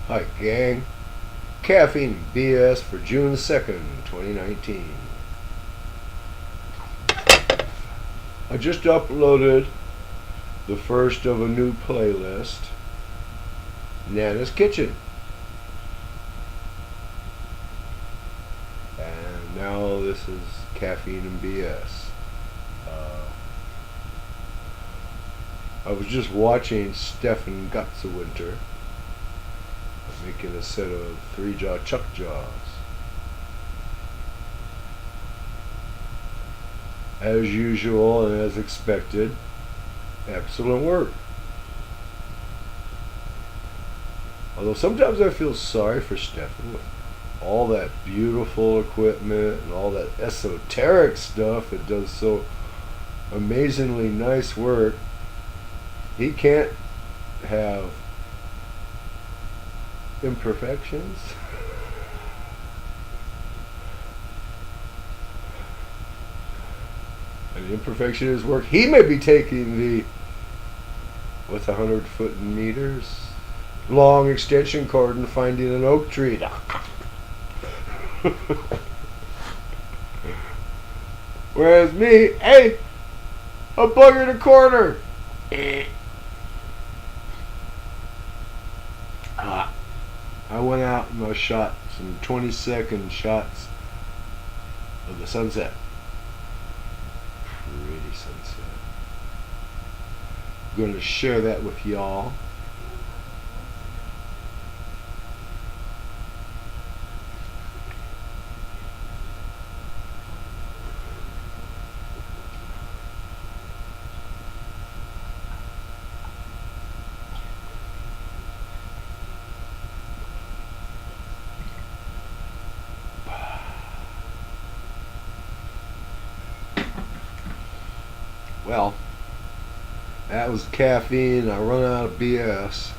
Hi, gang. Caffeine BS for June 2nd, 2019. I just uploaded the first of a new playlist, Nana's Kitchen. And now this is Caffeine and BS. I was just watching Stefan Gutzewinter making a set of 3-jaw chuck jaws. As usual and as expected, excellent work. Although sometimes I feel sorry for Stefan with all that beautiful equipment and all that esoteric stuff that does so amazingly nice work. He can't have imperfections. And the imperfection of his work, he may be taking the, with 100-foot meters, long extension cord and finding an oak tree. Whereas me, hey, a bugger in a corner. I went out and I shot some 20-second shots of the sunset. Pretty sunset. I'm going to share that with y'all. Well, that was caffeine. I run out of BS.